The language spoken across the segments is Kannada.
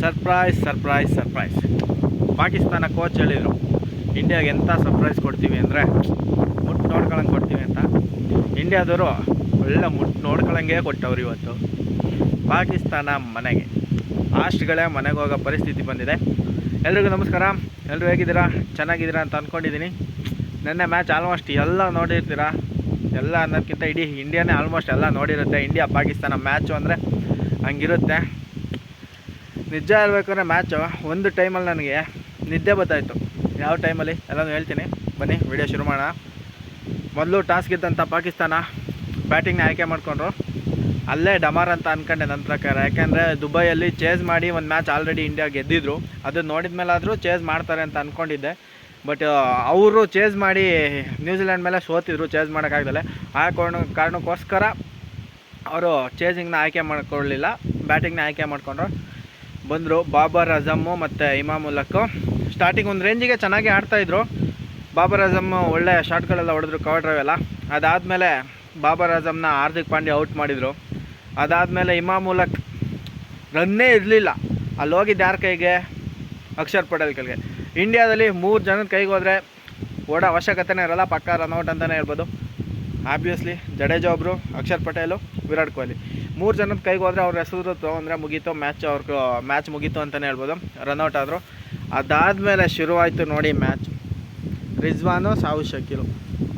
ಸರ್ಪ್ರೈಸ್ ಪಾಕಿಸ್ತಾನ ಕೋಚ್ ಹೇಳಿದರು ಇಂಡಿಯಾಗೆ ಎಂಥ ಸರ್ಪ್ರೈಸ್ ಕೊಡ್ತೀವಿ ಅಂದರೆ ಮುಟ್ಟು ನೋಡ್ಕೊಳಂಗೆ ಕೊಡ್ತೀವಿ ಅಂತ. ಇಂಡಿಯಾದವರು ಒಳ್ಳೆ ಮುಟ್ಟು ನೋಡ್ಕೊಳಂಗೆ ಕೊಟ್ಟವ್ರು. ಇವತ್ತು ಪಾಕಿಸ್ತಾನ ಮನೆಗೆ ಆಸ್ಟ್ಗಳೇ ಮನೆಗೆ ಹೋಗೋ ಪರಿಸ್ಥಿತಿ ಬಂದಿದೆ. ಎಲ್ರಿಗೂ ನಮಸ್ಕಾರ. ಎಲ್ಲರೂ ಹೇಗಿದ್ದೀರಾ? ಚೆನ್ನಾಗಿದ್ದೀರಾ ಅಂತ ಅಂದ್ಕೊಂಡಿದ್ದೀನಿ. ನೆನ್ನೆ ಮ್ಯಾಚ್ ಆಲ್ಮೋಸ್ಟ್ ಎಲ್ಲ ನೋಡಿರ್ತೀರಾ. ಎಲ್ಲ ಅನ್ನೋದಕ್ಕಿಂತ ಇಡೀ ಇಂಡಿಯಾನೇ ಆಲ್ಮೋಸ್ಟ್ ಎಲ್ಲ ನೋಡಿರುತ್ತೆ. ಇಂಡಿಯಾ ಪಾಕಿಸ್ತಾನ ಮ್ಯಾಚು ಅಂದರೆ ಹಂಗಿರುತ್ತೆ. ನಿಜ ಹೇಳ್ಬೇಕಂದ್ರೆ ಮ್ಯಾಚು ಒಂದು ಟೈಮಲ್ಲಿ ನನಗೆ ನಿದ್ದೆ ಬರ್ತಾಯಿತ್ತು. ಯಾವ ಟೈಮಲ್ಲಿ ಎಲ್ಲನೂ ಹೇಳ್ತೀನಿ, ಬನ್ನಿ ವಿಡಿಯೋ ಶುರು ಮಾಡೋಣ. ಮೊದಲು ಟಾಸ್ ಗೆದ್ದಂಥ ಪಾಕಿಸ್ತಾನ ಬ್ಯಾಟಿಂಗ್ನ ಆಯ್ಕೆ ಮಾಡಿಕೊಂಡ್ರು. ಅಲ್ಲೇ ಡಮಾರ್ ಅಂತ ಅಂದ್ಕೊಂಡೆ ನನ್ನ ಪ್ರಕಾರ. ಯಾಕೆಂದರೆ ದುಬೈಯಲ್ಲಿ ಚೇಸ್ ಮಾಡಿ ಒಂದು ಮ್ಯಾಚ್ ಆಲ್ರೆಡಿ ಇಂಡಿಯಾ ಗೆದ್ದಿದ್ರು. ಅದು ನೋಡಿದ ಮೇಲಾದರೂ ಚೇಸ್ ಮಾಡ್ತಾರೆ ಅಂತ ಅಂದ್ಕೊಂಡಿದ್ದೆ. ಬಟ್ ಅವರು ಚೇಸ್ ಮಾಡಿ ನ್ಯೂಜಿಲೆಂಡ್ ಮೇಲೆ ಸೋತಿದ್ರು, ಚೇಸ್ ಮಾಡೋಕ್ಕಾಗ್ದಲೆ. ಆ ಕಾರಣಕ್ಕೋಸ್ಕರ ಅವರು ಚೇಸಿಂಗ್ನ ಆಯ್ಕೆ ಮಾಡ್ಕೊಳ್ಳಲಿಲ್ಲ, ಬ್ಯಾಟಿಂಗ್ನ ಆಯ್ಕೆ ಮಾಡಿಕೊಂಡ್ರು. ಬಂದರು ಬಾಬರ್ ಅಜಮ್ಮು ಮತ್ತು ಇಮಾಮ್ ಉಲ್ಲಕ್ಕು. ಸ್ಟಾರ್ಟಿಂಗ್ ಒಂದು ರೇಂಜಿಗೆ ಚೆನ್ನಾಗಿ ಆಡ್ತಾಯಿದ್ರು. ಬಾಬರ್ ಅಜಮ್ ಒಳ್ಳೆ ಶಾಟ್ಗಳೆಲ್ಲ ಹೊಡೆದ್ರು, ಕವರ್ ಡ್ರೈವ್ ಎಲ್ಲ. ಅದಾದಮೇಲೆ ಬಾಬರ್ ಅಜಮ್ನ ಹಾರ್ದಿಕ್ ಪಾಂಡ್ಯ ಔಟ್ ಮಾಡಿದರು. ಅದಾದಮೇಲೆ ಇಮಾಮ್ ಉಲ್ಲಕ್ ರನ್ನೇ ಇರಲಿಲ್ಲ. ಅಲ್ಲಿ ಹೋಗಿದ್ದು ಯಾರ ಕೈಗೆ? ಅಕ್ಷರ್ ಪಟೇಲ್ ಕೈಗೆ. ಇಂಡಿಯಾದಲ್ಲಿ 3 ಜನದ ಕೈಗೆ ಹೋದರೆ ಓಡೋ ಅವಶ್ಯಕತೆನೇ ಇರೋಲ್ಲ, ಪಕ್ಕಾ ರನ್ಔಟ್ ಅಂತಲೇ ಹೇಳ್ಬೋದು. ಆಬ್ವಿಯಸ್ಲಿ ಜಡೇಜಾ ಒಬ್ಬರು, ಅಕ್ಷರ್ ಪಟೇಲು, ವಿರಾಟ್ ಕೊಹ್ಲಿ. 3 ಜನದ ಕೈಗೆ ಹೋದರೆ ಅವ್ರ ಹೆಸರು ತೊಗೊಂಡ್ರೆ ಮುಗೀತು, ಮ್ಯಾಚ್ ಮುಗೀತು ಅಂತಲೇ ಹೇಳ್ಬೋದು. ರನ್ಔಟ್ ಆದರು. ಅದಾದಮೇಲೆ ಶುರುವಾಯಿತು ನೋಡಿ ಮ್ಯಾಚ್. ರಿಜ್ವಾನು ಸಾವು ಶಕೀಲು.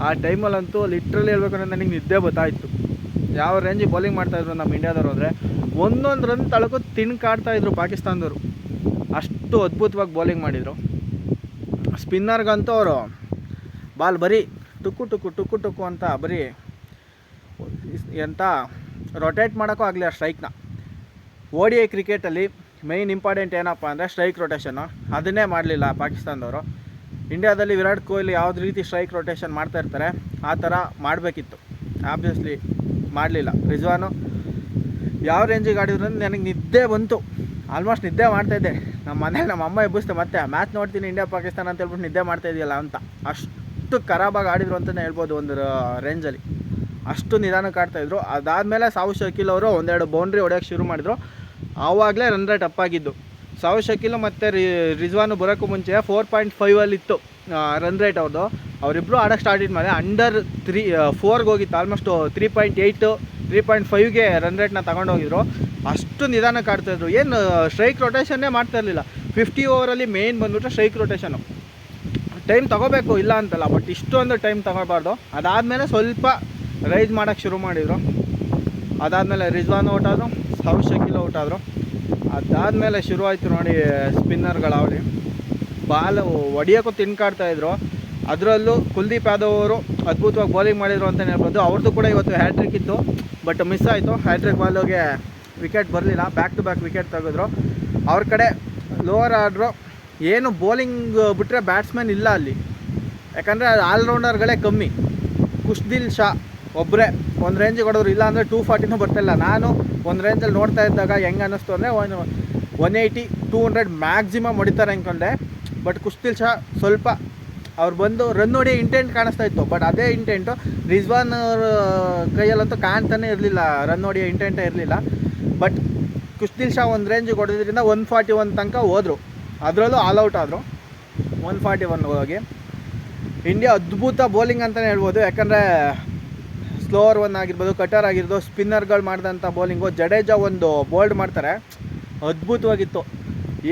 ಆ ಟೈಮಲ್ಲಂತೂ ಲಿಟ್ರಲಿ ಹೇಳ್ಬೇಕಂದ್ರೆ ನನಗೆ ನಿದ್ದೆ ಬರ್ತಾಯಿತ್ತು. ಯಾವ ರೇಂಜಿಗೆ ಬೌಲಿಂಗ್ ಮಾಡ್ತಾಯಿದ್ರು ನಮ್ಮ ಇಂಡಿಯಾದವರು ಅಂದರೆ ಒಂದೊಂದು ರನ್ ತಳಕು ತಿನ್ಕಾಡ್ತಾಯಿದ್ರು ಪಾಕಿಸ್ತಾನದವರು. ಅಷ್ಟು ಅದ್ಭುತವಾಗಿ ಬೌಲಿಂಗ್ ಮಾಡಿದರು. ಸ್ಪಿನ್ನರ್ಗಂತೂ ಅವರು ಬಾಲ್ ಬರೀ ಟುಕ್ಕು ಅಂತ ಬರೀ ಎಂತ ರೊಟೇಟ್ ಮಾಡೋಕ್ಕೂ ಆಗಲಿ ಆ ಸ್ಟ್ರೈಕ್ನ. ODI ಕ್ರಿಕೆಟಲ್ಲಿ ಮೇಯ್ನ್ ಇಂಪಾರ್ಟೆಂಟ್ ಏನಪ್ಪ ಅಂದರೆ ಸ್ಟ್ರೈಕ್ ರೊಟೇಷನ್ನು. ಅದನ್ನೇ ಮಾಡಲಿಲ್ಲ ಪಾಕಿಸ್ತಾನದವರು. ಇಂಡಿಯಾದಲ್ಲಿ ವಿರಾಟ್ ಕೊಹ್ಲಿ ಯಾವುದೇ ರೀತಿ ಸ್ಟ್ರೈಕ್ ರೊಟೇಷನ್ ಮಾಡ್ತಾಯಿರ್ತಾರೆ, ಆ ಥರ ಮಾಡಬೇಕಿತ್ತು. ಆಬ್ವಿಯಸ್ಲಿ ಮಾಡಲಿಲ್ಲ. ರಿಜ್ವಾನು ಯಾವ ರೇಂಜಿಗೆ ಆಡಿದ್ರು ಅಂದರೆ ನನಗೆ ನಿದ್ದೆ ಬಂತು. ಆಲ್ಮೋಸ್ಟ್ ನಿದ್ದೆ ಮಾಡ್ತಾಯಿದ್ದೆ. ನಮ್ಮ ಮನೇಲಿ ನಮ್ಮ ಅಮ್ಮ ಎಬ್ಬಿಸ್ತೆ ಮತ್ತೆ ಮ್ಯಾಚ್ ನೋಡ್ತೀನಿ ಇಂಡಿಯಾ ಪಾಕಿಸ್ತಾನ ಅಂತ ಹೇಳ್ಬಿಟ್ಟು ನಿದ್ದೆ ಮಾಡ್ತಾಯಿದೆಯಲ್ಲ ಅಂತ. ಅಷ್ಟು ಖರಾಬಾಗಿ ಆಡಿದ್ರು ಅಂತಲೇ ಹೇಳ್ಬೋದು ಒಂದು ರೇಂಜಲ್ಲಿ. ಅಷ್ಟು ನಿಧಾನಕ್ಕೆ ಆಡ್ತಾಯಿದ್ರು. ಅದಾದಮೇಲೆ ಸಾವು ಶಕೀಲ್ ಅವರು ಒಂದೆರಡು ಬೌಂಡ್ರಿ ಹೊಡೆಯೋಕ್ಕೆ ಶುರು ಮಾಡಿದ್ರು. ಆವಾಗಲೇ ರನ್ ರೇಟ್ ಅಪ್ಪಾಗಿದ್ದು. ಸಾವು ಶಕೀಲು ಮತ್ತು ರಿಜ್ವಾನು ಬರೋಕ್ಕೂ ಮುಂಚೆ 4.5 ರನ್ ರೇಟ್ ಅವ್ರದ್ದು. ಅವರಿಬ್ಬರು ಆಡೋಕ್ಕೆ ಸ್ಟಾರ್ಟ್ ಮೇಲೆ ಅಂಡರ್ 4ಗೆ ಹೋಗಿತ್ತು. ಆಲ್ಮೋಸ್ಟ್ 3.8 3.5ಗೆ ರನ್ ರೇಟ್ನ ತಗೊಂಡೋಗಿದ್ರು. ಅಷ್ಟು ನಿಧಾನಕ್ಕೆ ಆಡ್ತಾಯಿದ್ರು. ಏನು ಸ್ಟ್ರೈಕ್ ರೊಟೇಷನ್ನೇ ಮಾಡ್ತಾಯಿರಲಿಲ್ಲ. 50 ಓವರಲ್ಲಿ ಮೇಯ್ನ್ ಬಂದುಬಿಟ್ರೆ ಸ್ಟ್ರೈಕ್ ರೊಟೇಷನು. ಟೈಮ್ ತೊಗೋಬೇಕು, ಇಲ್ಲ ಅಂತಲ್ಲ, ಬಟ್ ಇಷ್ಟೊಂದು ಟೈಮ್ ತೊಗೋಬಾರ್ದು. ಅದಾದಮೇಲೆ ಸ್ವಲ್ಪ ರೈಸ್ ಮಾಡೋಕ್ಕೆ ಶುರು ಮಾಡಿದರು. ಅದಾದಮೇಲೆ ರಿಜ್ವಾನ್ ಔಟ್ ಆದರು, ಸಾವು ಶಕೀಲ್ ಔಟ್ ಆದರು. ಅದಾದಮೇಲೆ ಶುರುವಾಯಿತು ನೋಡಿ ಸ್ಪಿನ್ನರ್ಗಳು ಅವಳಿ ಬಾಲ್ ಹೊಡಿಯೋಕ್ಕೂ ತಿನ್ಕಾಡ್ತಾಯಿದ್ರು. ಅದರಲ್ಲೂ ಕುಲ್ದೀಪ್ ಯಾದವ್ ಅವರು ಅದ್ಭುತವಾಗಿ ಬೌಲಿಂಗ್ ಮಾಡಿದರು ಅಂತಲೇ ಹೇಳ್ಬೋದು. ಅವ್ರದ್ದು ಕೂಡ ಇವತ್ತು ಹ್ಯಾಟ್ರಿಕ್ ಇತ್ತು, ಬಟ್ ಮಿಸ್ ಆಯಿತು. ಹ್ಯಾಟ್ರಿಕ್ ಬಾಲ್ಗೆ ವಿಕೆಟ್ ಬರಲಿಲ್ಲ. ಬ್ಯಾಕ್ ಟು ಬ್ಯಾಕ್ ವಿಕೆಟ್ ತೆಗೆದ್ರು. ಅವ್ರ ಕಡೆ ಲೋವರ್ ಆರ್ಡ್ರು ಏನು ಬೌಲಿಂಗ್ ಬಿಟ್ಟರೆ ಬ್ಯಾಟ್ಸ್ಮನ್ ಇಲ್ಲ ಅಲ್ಲಿ. ಯಾಕಂದರೆ ಆಲ್ರೌಂಡರ್ಗಳೇ ಕಮ್ಮಿ. ಖುಷ್ದಿಲ್ ಶಾ ಒಬ್ಬರೇ ಒಂದು ರೇಂಜಿಗೆ ಹೊಡೋರು. ಇಲ್ಲ ಅಂದರೆ 240 ಬರ್ತಾಯಿಲ್ಲ. ನಾನು ಒಂದು ರೇಂಜಲ್ಲಿ ನೋಡ್ತಾ ಇದ್ದಾಗ ಹೆಂಗೆ ಅನ್ನಿಸ್ತು ಅಂದರೆ 180 200 ಮ್ಯಾಕ್ಸಿಮಮ್ ಹೊಡಿತಾರೆ ಅಂದ್ಕೊಂಡೆ. ಬಟ್ ಖುಷ್ದಿಲ್ ಶಾ ಸ್ವಲ್ಪ ಅವ್ರು ಬಂದು ರನ್ ಹೊಡಿ ಇಂಟೆಂಟ್ ಕಾಣಿಸ್ತಾ ಇತ್ತು. ಬಟ್ ಅದೇ ಇಂಟೆಂಟು ರಿಜ್ವಾನ್ ಅವ್ರ ಕೈಯಲ್ಲಂತೂ ಕಾಣ್ತಾನೆ ಇರಲಿಲ್ಲ, ರನ್ ಹೊಡಿಯೋ ಇಂಟೆಂಟೇ ಇರಲಿಲ್ಲ. ಬಟ್ ಖುಷ್ದಿಲ್ ಶಾ ಒಂದು ರೇಂಜಿಗೆ ಹೊಡೆದ್ರಿಂದ 141 ತನಕ ಹೋದರು. ಅದರಲ್ಲೂ ಆಲ್ಔಟ್ ಆದರು 141 ಹೋಗಿ. ಇಂಡಿಯಾ ಅದ್ಭುತ ಬೌಲಿಂಗ್ ಅಂತಲೇ ಹೇಳ್ಬೋದು. ಯಾಕಂದರೆ ಸ್ಲೋವರ್ 1 ಆಗಿರ್ಬೋದು, ಕಟರ್ ಆಗಿರ್ಬೋದು, ಸ್ಪಿನ್ನರ್ಗಳು ಮಾಡಿದಂಥ ಬೌಲಿಂಗು. ಜಡೇಜಾ ಒಂದು ಬೋಲ್ಡ್ ಮಾಡ್ತಾರೆ, ಅದ್ಭುತವಾಗಿತ್ತು.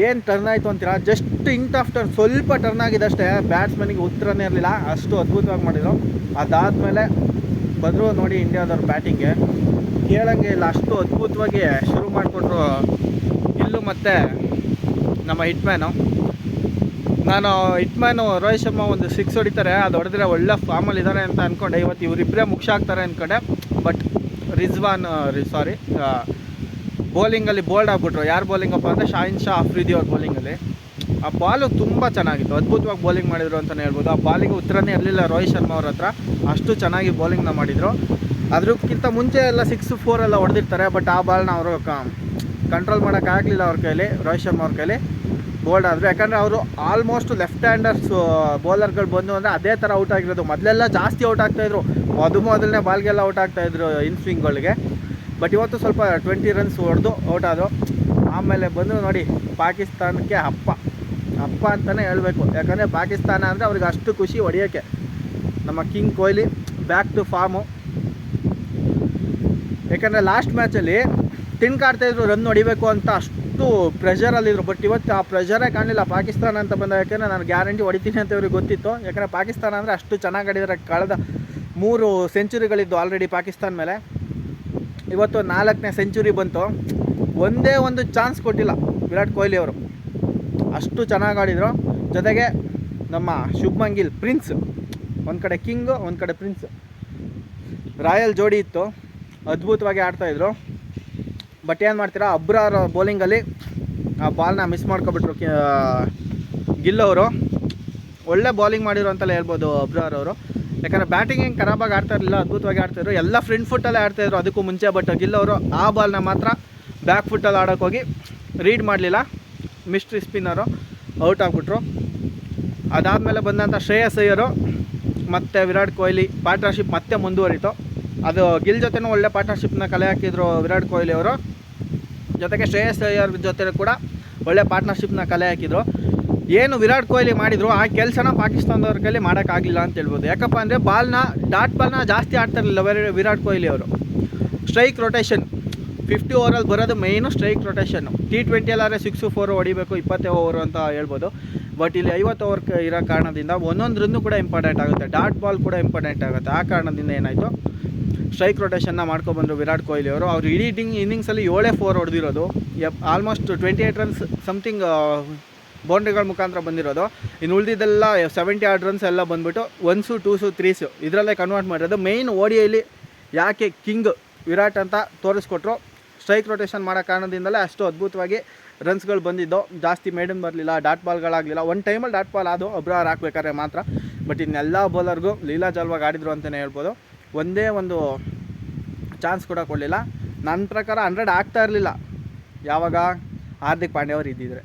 ಏನು ಟರ್ನ್ ಆಯಿತು ಅಂತೀರಾ? ಜಸ್ಟ್ ಇಂಟ್ ಆಫ್ಟರ್ ಸ್ವಲ್ಪ ಟರ್ನ್ ಆಗಿದ್ದಷ್ಟೇ, ಬ್ಯಾಟ್ಸ್ಮನಿಗೆ ಉತ್ತರನೇ ಇರಲಿಲ್ಲ. ಅಷ್ಟು ಅದ್ಭುತವಾಗಿ ಮಾಡಿದರು. ಅದಾದಮೇಲೆ ಬಂದರು ನೋಡಿ ಇಂಡಿಯಾದವ್ರ ಬ್ಯಾಟಿಂಗ್ಗೆ ಕೇಳಂಗೆ ಇಲ್ಲ, ಅಷ್ಟು ಅದ್ಭುತವಾಗಿ ಶುರು ಮಾಡಿಕೊಟ್ರು ಇಲ್ಲೂ. ಮತ್ತು ನಮ್ಮ ಹಿಟ್ಮ್ಯಾನು ರೋಹಿತ್ ಶರ್ಮಾ ಒಂದು 6 ಹೊಡಿತಾರೆ. ಅದು ಹೊಡೆದ್ರೆ ಒಳ್ಳೆ ಫಾರ್ಮಲ್ಲಿ ಇದ್ದಾರೆ ಅಂತ ಅಂದ್ಕೊಂಡೆ. ಇವತ್ತು ಇವರಿಬ್ಬರೇ ಮುಖ್ಯ ಆಗ್ತಾರೆ ಅಂದ್ಕೊಂಡೆ. ಬಟ್ ಬೌಲಿಂಗಲ್ಲಿ ಬೋಲ್ಡ್ ಆಗಿಬಿಟ್ರು. ಯಾರು ಬೌಲಿಂಗಪ್ಪ ಅಂದರೆ ಶಾಹಿನ್ ಶಾ ಅಫ್ರಿದಿ ಅವ್ರ ಬೌಲಿಂಗಲ್ಲಿ. ಆ ಬಾಲು ತುಂಬ ಚೆನ್ನಾಗಿತ್ತು, ಅದ್ಭುತವಾಗಿ ಬೌಲಿಂಗ್ ಮಾಡಿದರು ಅಂತಲೇ ಹೇಳ್ಬೋದು. ಆ ಬಾಲಿಗೆ ಉತ್ತರನೇ ಇರಲಿಲ್ಲ ರೋಹಿತ್ ಶರ್ಮಾ ಅವ್ರ ಹತ್ರ. ಅಷ್ಟು ಚೆನ್ನಾಗಿ ಬೌಲಿಂಗ್ನ ಮಾಡಿದರು. ಅದಕ್ಕಿಂತ ಮುಂಚೆ ಎಲ್ಲ 6-4 ಎಲ್ಲ ಹೊಡೆದಿರ್ತಾರೆ. ಬಟ್ ಆ ಬಾಲ್ನ ಅವರು ಕಂಟ್ರೋಲ್ ಮಾಡೋಕ್ಕಾಗಲಿಲ್ಲ ಅವ್ರ ಕೈಲಿ, ರೋಹಿತ್ ಶರ್ಮಾ ಅವ್ರ ಕೈಲಿ. ಬೋಲ್ಡ್ ಆದರು. ಯಾಕಂದರೆ ಅವರು ಆಲ್ಮೋಸ್ಟ್ ಲೆಫ್ಟ್ ಹ್ಯಾಂಡರ್ಸ್ ಬೌಲರ್ಗಳು ಬಂದು ಅಂದರೆ ಅದೇ ಥರ ಔಟ್ ಆಗಿರೋದು. ಮೊದಲೆಲ್ಲ ಜಾಸ್ತಿ ಔಟ್ ಆಗ್ತಾಯಿದ್ರು, ಮೊದಲನೇ ಬಾಲ್ಗೆಲ್ಲ ಔಟ್ ಆಗ್ತಾಯಿದ್ರು ಇನ್ ಸ್ವಿಂಗ್ಗಳಿಗೆ. ಬಟ್ ಇವತ್ತು ಸ್ವಲ್ಪ 20 ರನ್ಸ್ ಹೊಡೆದು ಔಟ್ ಆದರು. ಆಮೇಲೆ ಬಂದು ನೋಡಿ ಪಾಕಿಸ್ತಾನಕ್ಕೆ ಹಬ್ಬ ಅಂತಲೇ ಹೇಳಬೇಕು. ಯಾಕಂದರೆ ಪಾಕಿಸ್ತಾನ ಅಂದರೆ ಅವ್ರಿಗೆ ಅಷ್ಟು ಖುಷಿ ಹೊಡೆಯೋಕ್ಕೆ. ನಮ್ಮ king Kohli back to form. ಯಾಕಂದರೆ ಲಾಸ್ಟ್ ಮ್ಯಾಚಲ್ಲಿ ತಿನ್ಕಾಡ್ತಾಯಿದ್ರು ರನ್ ಹೊಡಿಬೇಕು ಅಂತ, ಅಷ್ಟು ಪ್ರೆಷರಲ್ಲಿದ್ದರು. ಬಟ್ ಇವತ್ತು ಆ ಪ್ರೆಷರೇ ಕಾಣಲಿಲ್ಲ ಪಾಕಿಸ್ತಾನ ಅಂತ ಬಂದಾಗ. ಯಾಕೆಂದರೆ ನಾನು ಗ್ಯಾರಂಟಿ ಹೊಡಿತೀನಿ ಅಂತ ಇವ್ರಿಗೆ ಗೊತ್ತಿತ್ತು. ಯಾಕಂದರೆ ಪಾಕಿಸ್ತಾನ ಅಂದರೆ ಅಷ್ಟು ಚೆನ್ನಾಗಿ ಆಡಿದ್ದಾರೆ. ಕಳೆದ 3 ಸೆಂಚುರಿಗಳಿದ್ದು ಆಲ್ರೆಡಿ ಪಾಕಿಸ್ತಾನ ಮೇಲೆ. ಇವತ್ತು 4ನೇ ಸೆಂಚುರಿ ಬಂತು. ಒಂದೇ ಒಂದು ಚಾನ್ಸ್ ಕೊಟ್ಟಿಲ್ಲ ವಿರಾಟ್ ಕೊಹ್ಲಿ ಅವರು, ಅಷ್ಟು ಚೆನ್ನಾಗಿ ಆಡಿದರು. ಜೊತೆಗೆ ನಮ್ಮ ಶುಭ್ಮನ್ ಗಿಲ್ ಪ್ರಿನ್ಸ್, ಒಂದು ಕಡೆ ಕಿಂಗು ಒಂದು ಕಡೆ ಪ್ರಿನ್ಸ್, ರಾಯಲ್ ಜೋಡಿ ಇತ್ತು, ಅದ್ಭುತವಾಗಿ ಆಡ್ತಾಯಿದ್ರು. ಬಟ್ ಏನು ಮಾಡ್ತೀರಾ, ಅಬ್ರಾರ್ ಬೌಲಿಂಗಲ್ಲಿ ಆ ಬಾಲ್ನ ಮಿಸ್ ಮಾಡ್ಕೊಬಿಟ್ರು ಗಿಲ್ ಅವರು. ಒಳ್ಳೆ ಬೌಲಿಂಗ್ ಮಾಡಿದ್ರು ಅಂತಲೇ ಹೇಳ್ಬೋದು ಅಬ್ರಾರ್ ಅವರು. ಯಾಕಂದರೆ ಬ್ಯಾಟಿಂಗ್ ಹೆಂಗೆ ಖರಾಬಾಗಿ ಆಡ್ತಾ ಇರಲಿಲ್ಲ, ಅದ್ಭುತವಾಗಿ ಆಡ್ತಾಯಿದ್ರು. ಎಲ್ಲ ಫ್ರಂಟ್ ಫುಟ್ಟಲ್ಲೇ ಆಡ್ತಾಯಿದ್ರು ಅದಕ್ಕೂ ಮುಂಚೆ. ಬಟ್ ಗಿಲ್ ಅವರು ಆ ಬಾಲ್ನ ಮಾತ್ರ ಬ್ಯಾಕ್ ಫುಟ್ಟಲ್ಲಿ ಆಡೋಕ್ಕೋಗಿ ರೀಡ್ ಮಾಡಲಿಲ್ಲ, ಮಿಸ್ಟ್ರಿ ಸ್ಪಿನ್ನರು ಔಟ್ ಆಗಿಬಿಟ್ರು. ಅದಾದಮೇಲೆ ಬಂದಂಥ ಶ್ರೇಯಸ್ ಅಯ್ಯರು ಮತ್ತು ವಿರಾಟ್ ಕೊಹ್ಲಿ ಪಾರ್ಟ್ನರ್ಶಿಪ್ ಮತ್ತೆ ಮುಂದುವರಿತು. ಅದು ಗಿಲ್ ಜೊತೆನೂ ಒಳ್ಳೆ ಪಾರ್ಟ್ನರ್ಶಿಪ್ನ ಕಲೆ ಹಾಕಿದ್ರು ವಿರಾಟ್ ಕೊಹ್ಲಿ ಅವರು. ಜೊತೆಗೆ ಶ್ರೇಯಸ್ ಅಯ್ಯರ್ ಜೊತೆ ಕೂಡ ಒಳ್ಳೆ ಪಾರ್ಟ್ನರ್ಶಿಪ್ನ ಕಲೆ ಹಾಕಿದ್ರು. ಏನು ವಿರಾಟ್ ಕೊಹ್ಲಿ ಮಾಡಿದ್ರು ಆ ಕೆಲಸನ ಪಾಕಿಸ್ತಾನದವ್ರ ಕೈಲಿ ಮಾಡೋಕ್ಕಾಗಲಿಲ್ಲ ಅಂತ ಹೇಳ್ಬೋದು. ಯಾಕಪ್ಪ ಅಂದರೆ ಡಾಟ್ ಬಾಲ್ನ ಜಾಸ್ತಿ ಆಡ್ತಾಯಿರಲಿಲ್ಲ ವಿರಾಟ್ ಕೊಹ್ಲಿ ಅವರು. ಸ್ಟ್ರೈಕ್ ರೊಟೇಷನ್ 50 ಓವರಲ್ಲಿ ಬರೋದು ಮೇಯ್ನು ಸ್ಟ್ರೈಕ್ ರೊಟೇಷನ್ನು. T20 ಎಲ್ಲಾದ್ರೆ 6-4 ಹೊಡಿಬೇಕು, 20 ಓವರ್ ಅಂತ ಹೇಳ್ಬೋದು. ಬಟ್ ಇಲ್ಲಿ 50 ಓವರ್ ಇರೋ ಕಾರಣದಿಂದ ಒಂದೊಂದು ರನ್ನು ಕೂಡ ಇಂಪಾರ್ಟೆಂಟ್ ಆಗುತ್ತೆ, ಡಾಟ್ ಬಾಲ್ ಕೂಡ ಇಂಪಾರ್ಟೆಂಟ್ ಆಗುತ್ತೆ. ಆ ಕಾರಣದಿಂದ ಏನಾಯಿತು, ಸ್ಟ್ರೈಕ್ ರೊಟೇಷನ್ನ ಮಾಡ್ಕೊಬಂದರು ವಿರಾಟ್ ಕೊಹ್ಲಿ ಅವರು. ಅವ್ರು ಇಡೀ ಇನ್ನಿಂಗ್ಸಲ್ಲಿ 7 ಹೊಡೆದಿರೋದು, ಆಲ್ಮೋಸ್ಟ್ 28 ರನ್ಸ್ ಸಮಥಿಂಗ್ ಬೌಂಡ್ರಿಗಳ ಮುಖಾಂತರ ಬಂದಿರೋದು. ಇನ್ನು ಉಳಿದಿದ್ದೆಲ್ಲ 70 ಆಡ್ ರನ್ಸ್ ಎಲ್ಲ ಬಂದುಬಿಟ್ಟು 1s 2s 3s ಇದರಲ್ಲೇ ಕನ್ವರ್ಟ್ ಮಾಡಿರೋದು. ಮೇಯ್ನ್ ODIಲಿ ಯಾಕೆ ಕಿಂಗ್ ವಿರಾಟ್ ಅಂತ ತೋರಿಸ್ಕೊಟ್ರು, ಸ್ಟ್ರೈಕ್ ರೊಟೇಷನ್ ಮಾಡೋ ಕಾರಣದಿಂದಲೇ ಅಷ್ಟು ಅದ್ಭುತವಾಗಿ ರನ್ಸ್ಗಳು ಬಂದಿದ್ದು. ಜಾಸ್ತಿ ಮೇಡನ್ ಬರಲಿಲ್ಲ, ಡಾಟ್ ಬಾಲ್ಗಳಾಗಲಿಲ್ಲ. ಒಂದು ಟೈಮಲ್ಲಿ ಡಾಟ್ ಬಾಲ್ ಅದು ಅಬ್ರಾರ್ ಹಾಕ್ಬೇಕಾದ್ರೆ ಮಾತ್ರ. ಬಟ್ ಇನ್ನೆಲ್ಲ ಬೌಲರ್ಗೂ ಲೀಲಾಜಲವಾಗಿ ಆಡಿದ್ರು ಅಂತಲೇ ಹೇಳ್ಬೋದು. ಒಂದೇ ಒಂದು ಚಾನ್ಸ್ ಕೂಡ ಕೊಡಲಿಲ್ಲ. ನನ್ನ ಪ್ರಕಾರ 100 ಆಗ್ತಾ ಇರಲಿಲ್ಲ ಯಾವಾಗ ಹಾರ್ದಿಕ್ ಪಾಂಡ್ಯ ಅವ್ರು ಇದ್ದಿದ್ರೆ.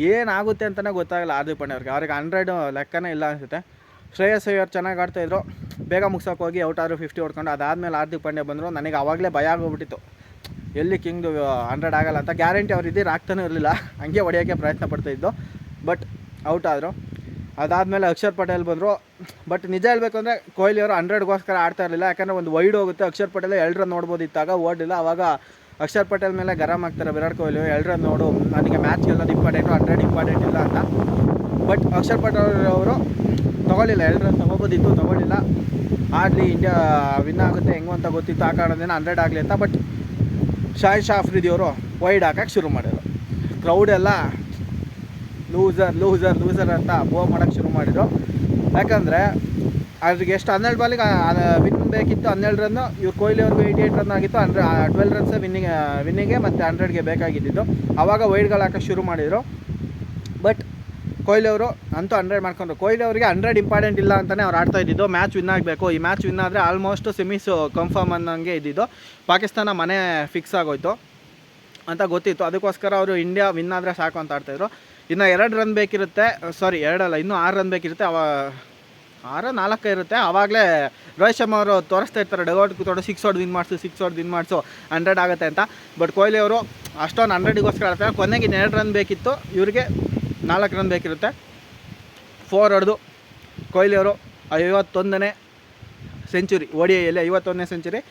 ಏನಾಗುತ್ತೆ ಅಂತಲೇ ಗೊತ್ತಾಗಲ್ಲ ಹಾರ್ದಿಕ್ ಪಾಂಡ್ಯ ಅವ್ರಿಗೆ. 100 ಲೆಕ್ಕನೇ ಇಲ್ಲ ಅನಿಸುತ್ತೆ. ಶ್ರೇಯಸ್ ಅಯ್ಯರ್ ಚೆನ್ನಾಗಿ ಆಡ್ತಾಯಿದ್ರು, ಬೇಗ ಮುಗ್ಸೋಕೆ ಹೋಗಿ ಔಟ್ ಆದರೂ 50 ಹೊಡ್ಕೊಂಡು. ಅದಾದಮೇಲೆ ಹಾರ್ದಿಕ್ ಪಾಂಡ್ಯ ಬಂದರು. ನನಗೆ ಆವಾಗಲೇ ಭಯ ಆಗೋಗ್ಬಿಟ್ಟಿತ್ತು, ಎಲ್ಲಿ ಕಿಂಗ್ದು 100 ಆಗಲ್ಲ ಅಂತ. ಗ್ಯಾರಂಟಿ ಅವ್ರು ಇದ್ದೀರು ಆಗ್ತಾನೆ ಇರಲಿಲ್ಲ, ಹಂಗೆ ಹೊಡೆಯೋಕ್ಕೆ ಪ್ರಯತ್ನ ಪಡ್ತಾಯಿದ್ದು. ಬಟ್ ಔಟ್ ಆದರು. ಅದಾದಮೇಲೆ ಅಕ್ಷರ್ ಪಟೇಲ್ ಬಂದರು. ಬಟ್ ನಿಜ ಹೇಳಬೇಕು ಅಂದರೆ ಕೊಹ್ಲಿ ಅವರು 100ಗೋಸ್ಕರ ಆಡ್ತಾ ಇರಲಿಲ್ಲ. ಯಾಕಂದರೆ ಒಂದು ವೈಡ್ ಹೋಗುತ್ತೆ, ಅಕ್ಷರ್ ಪಟೇಲ್ 2 ರನ್ ನೋಡ್ಬೋದಿತ್ತಾಗ, ಓಡಲಿಲ್ಲ. ಆವಾಗ ಅಕ್ಷರ್ ಪಟೇಲ್ ಮೇಲೆ ಗರಂ ಆಗ್ತಾರೆ ವಿರಾಟ್ ಕೊಹ್ಲಿ. 2 ರನ್ ನೋಡು, ನನಗೆ ಮ್ಯಾಚ್ ಗೆಲ್ಲೋದು ಇಂಪಾರ್ಟೆಂಟು, 100 ಇಂಪಾರ್ಟೆಂಟ್ ಇಲ್ಲ ಅಂತ. ಬಟ್ ಅಕ್ಷರ್ ಪಟೇಲ್ ಅವರು ತೊಗೊಳ್ಳಿಲ್ಲ, 2 ರನ್ ತೊಗೋಬೋದಿತ್ತು, ತೊಗೊಳ್ಳಿಲ್ಲ. ಆಡಲಿ, ಇಂಡಿಯಾ ವಿನ್ ಆಗುತ್ತೆ ಹೆಂಗೋ ಅಂತ ಗೊತ್ತಿತ್ತು. ಆ ಕಾರಣದಿಂದ 100 ಆಗಲಿ ಅಂತ. ಬಟ್ ಶಾಹಿದ್ ಅಫ್ರಿದಿ ಅವರು ವೈಡ್ ಹಾಕೋಕ್ಕೆ ಶುರು ಮಾಡಿದ್ರು. ಕ್ರೌಡೆಲ್ಲ ಲೂಸರ್ ಅಂತ ಬೋ ಮಾಡೋಕ್ಕೆ ಶುರು ಮಾಡಿದರು. ಯಾಕಂದರೆ ಅವ್ರಿಗೆ ಎಷ್ಟು 12 ಬಾಲಿಗೆ ವಿನ್ ಬೇಕಿತ್ತು, 12 ರನ್ನು. ಇವ್ರು ಕೊಹ್ಲಿ ಅವ್ರಿಗೆ 88 ರನ್ ಆಗಿತ್ತು. 12 ರನ್ಸ್ ವಿನ್ನಿಗೆ ಮತ್ತು 100ಗೆ ಬೇಕಾಗಿದ್ದು. ಆವಾಗ ವೈಡ್ಗಳು ಹಾಕೋಕ್ಕೆ ಶುರು ಮಾಡಿದರು. ಬಟ್ ಕೊಹ್ಲಿ ಅವರು ಅಂತೂ 100 ಮಾಡ್ಕೊಂಡ್ರು. ಕೊಹ್ಲಿ ಅವರಿಗೆ 100 ಇಂಪಾರ್ಟೆಂಟ್ ಇಲ್ಲ ಅಂತಲೇ ಅವ್ರು ಆಡ್ತಾ ಇದ್ದಿದ್ದು. ಮ್ಯಾಚ್ ವಿನ್ ಆಗಬೇಕು, ಈ ಮ್ಯಾಚ್ ವಿನ್ ಆದರೆ ಆಲ್ಮೋಸ್ಟ್ ಸೆಮೀಸ್ ಕನ್ಫರ್ಮ್ ಅನ್ನೋಂಗೆ ಇದ್ದಿದ್ದು. ಪಾಕಿಸ್ತಾನ ಮನೆ ಫಿಕ್ಸ್ ಆಗೋಯ್ತು ಅಂತ ಗೊತ್ತಿತ್ತು. ಅದಕ್ಕೋಸ್ಕರ ಅವರು ಇಂಡಿಯಾ ವಿನ್ ಆದರೆ ಸಾಕು ಅಂತ ಆಡ್ತಾಯಿದ್ರು. ಇನ್ನು 2 ರನ್ ಬೇಕಿರುತ್ತೆ, ಸಾರಿ 2 ಅಲ್ಲ, ಇನ್ನೂ 6 ರನ್ ಬೇಕಿರುತ್ತೆ. 4 ಇರುತ್ತೆ. ಆವಾಗಲೇ ರೋಹಿತ್ ಶರ್ಮಾ ಅವರು ತೋರಿಸ್ತಾ ಇರ್ತಾರೆ ಡಗೌಟ್ ಕೂತ್ಕೊಂಡು 6 ಹೊಡೆದು ವಿನ್ ಮಾಡಿಸು 100 ಆಗುತ್ತೆ ಅಂತ. ಬಟ್ ಕೊಹ್ಲಿ ಅವರು ಅಷ್ಟೊಂದು 100ಗೋಸ್ಕರ ಆಡ್ತಾರೆ. ಕೊನೆಗೆ 2 ರನ್ ಬೇಕಿತ್ತು, ಇವ್ರಿಗೆ 4 ರನ್ ಬೇಕಿರುತ್ತೆ. 4 ಹೊಡೆದು ಕೊಹ್ಲಿ ಅವರು 51ನೇ ಸೆಂಚುರಿ, ODIಯಲ್ಲಿ 51ನೇ ಸೆಂಚುರಿ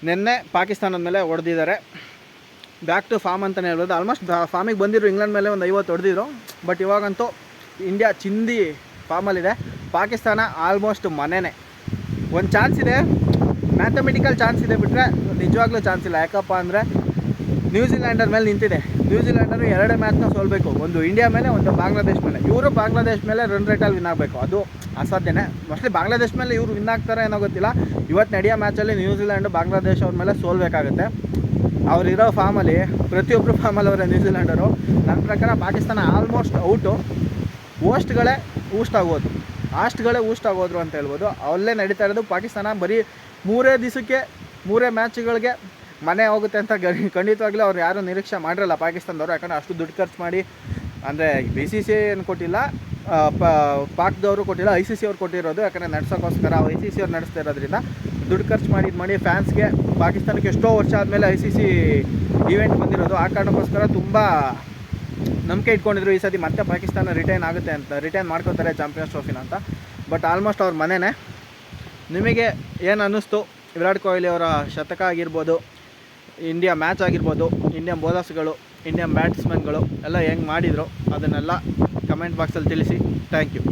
ನಿನ್ನೆ ಪಾಕಿಸ್ತಾನದ ಮೇಲೆ ಹೊಡೆದಿದ್ದಾರೆ. ಬ್ಯಾಕ್ ಟು ಫಾರ್ಮ್ ಅಂತಲೇ ಹೇಳ್ಬೋದು. ಆಲ್ಮೋಸ್ಟ್ ಫಾರ್ಮಿಗೆ ಬಂದಿದ್ರು, ಇಂಗ್ಲೆಂಡ್ ಮೇಲೆ ಒಂದು 50 ಹೊಡೆದಿದ್ರು. ಬಟ್ ಇವಾಗಂತೂ ಇಂಡಿಯಾ ಚಿಂದಿ ಫಾರ್ಮಲ್ಲಿದೆ. ಪಾಕಿಸ್ತಾನ ಆಲ್ಮೋಸ್ಟ್ ಮನೆಯೇ. ಒಂದು ಚಾನ್ಸ್ ಇದೆ, ಮ್ಯಾಥಮೆಟಿಕಲ್ ಚಾನ್ಸ್ ಇದೆ, ಬಿಟ್ಟರೆ ನಿಜವಾಗ್ಲೂ ಚಾನ್ಸ್ ಇಲ್ಲ. ಯಾಕಪ್ಪ ಅಂದರೆ ನ್ಯೂಜಿಲ್ಯಾಂಡರ್ ಮೇಲೆ ನಿಂತಿದೆ. ನ್ಯೂಜಿಲ್ಯಾಂಡರು 2 ಮ್ಯಾಚ್ನ ಸೋಲ್ಬೇಕು, ಒಂದು ಇಂಡಿಯಾ ಮೇಲೆ, ಒಂದು ಬಾಂಗ್ಲಾದೇಶ್ ಮೇಲೆ. ಇವರು ಬಾಂಗ್ಲಾದೇಶ್ ಮೇಲೆ ರನ್ ರೇಟಲ್ಲಿ ವಿನ್ ಆಗಬೇಕು, ಅದು ಅಸಾಧ್ಯನೇ. ಮೋಸ್ಟ್ಲಿ ಬಾಂಗ್ಲಾದೇಶ್ ಮೇಲೆ ಇವರು ವಿನ್ ಆಗ್ತಾರೆ ಏನೋ ಗೊತ್ತಿಲ್ಲ. ಇವತ್ತು ನಡೆಯೋ ಮ್ಯಾಚಲ್ಲಿ ನ್ಯೂಜಿಲ್ಯಾಂಡು ಬಾಂಗ್ಲಾದೇಶ್ ಅವ್ರ ಮೇಲೆ ಸೋಲ್ಬೇಕಾಗುತ್ತೆ. ಅವರಿರೋ ಫಾರ್ಮಲ್ಲಿ, ಪ್ರತಿಯೊಬ್ಬರು ಫಾರ್ಮಲ್ಲಿ ಅವರೇ ನ್ಯೂಜಿಲ್ಯಾಂಡರು. ನನ್ನ ಪ್ರಕಾರ ಪಾಕಿಸ್ತಾನ ಆಲ್ಮೋಸ್ಟ್ ಔಟು. ಓಸ್ಟ್ಗಳೇ ಊಸ್ಟ್ ಆಗೋದ್ರು ಅಂತ ಹೇಳ್ಬೋದು. ಅಲ್ಲೇ ನಡೀತಾ ಇರೋದು. ಪಾಕಿಸ್ತಾನ ಬರೀ 3 ದಿವಸಕ್ಕೆ 3 ಮ್ಯಾಚ್ಗಳಿಗೆ ಮನೆ ಹೋಗುತ್ತೆ ಅಂತ ಖಂಡಿತವಾಗ್ಲೂ ಅವ್ರು ಯಾರೂ ನಿರೀಕ್ಷೆ ಮಾಡಿರಲ್ಲ ಪಾಕಿಸ್ತಾನದವರು. ಯಾಕಂದರೆ ಅಷ್ಟು ದುಡ್ಡು ಖರ್ಚು ಮಾಡಿ, ಅಂದರೆ BCCI ಏನು ಕೊಟ್ಟಿಲ್ಲ, ಪಾಕ್ದವರು ಕೊಟ್ಟಿಲ್ಲ, ICC ಅವ್ರು ಕೊಟ್ಟಿರೋದು. ಯಾಕಂದರೆ ನಡ್ಸೋಕ್ಕೋಸ್ಕರ ICC ಅವ್ರು ನಡೆಸ್ತಾ ಇರೋದ್ರಿಂದ ದುಡ್ಡು ಖರ್ಚು ಮಾಡಿ ಫ್ಯಾನ್ಸ್ಗೆ, ಪಾಕಿಸ್ತಾನಕ್ಕೆ ಎಷ್ಟೋ ವರ್ಷ ಆದಮೇಲೆ ICC ಈವೆಂಟ್ ಬಂದಿರೋದು. ಆ ಕಾರಣಕ್ಕೋಸ್ಕರ ತುಂಬ ನಂಬಿಕೆ ಇಟ್ಕೊಂಡಿದ್ರು ಈ ಸತಿ ಮತ್ತೆ ಪಾಕಿಸ್ತಾನ ರಿಟೈನ್ ಮಾಡ್ಕೋತಾರೆ ಚಾಂಪಿಯನ್ಸ್ ಟ್ರೋಫಿನ ಅಂತ. ಬಟ್ ಆಲ್ಮೋಸ್ಟ್ ಅವ್ರ ಮನೆಯೇ. ನಿಮಗೆ ಏನು ಅನ್ನಿಸ್ತು? ವಿರಾಟ್ ಕೊಹ್ಲಿ ಅವರ ಶತಕ ಆಗಿರ್ಬೋದು, ಇಂಡಿಯಾ ಮ್ಯಾಚ್ ಆಗಿರ್ಬೋದು, ಇಂಡಿಯನ್ ಬೌಲರ್ಸ್ಗಳು, ಇಂಡಿಯನ್ ಬ್ಯಾಟ್ಸ್ಮನ್ಗಳು ಎಲ್ಲ ಹೆಂಗೆ ಮಾಡಿದರು ಅದನ್ನೆಲ್ಲ ಕಮೆಂಟ್ ಬಾಕ್ಸಲ್ಲಿ ತಿಳಿಸಿ. Thank you.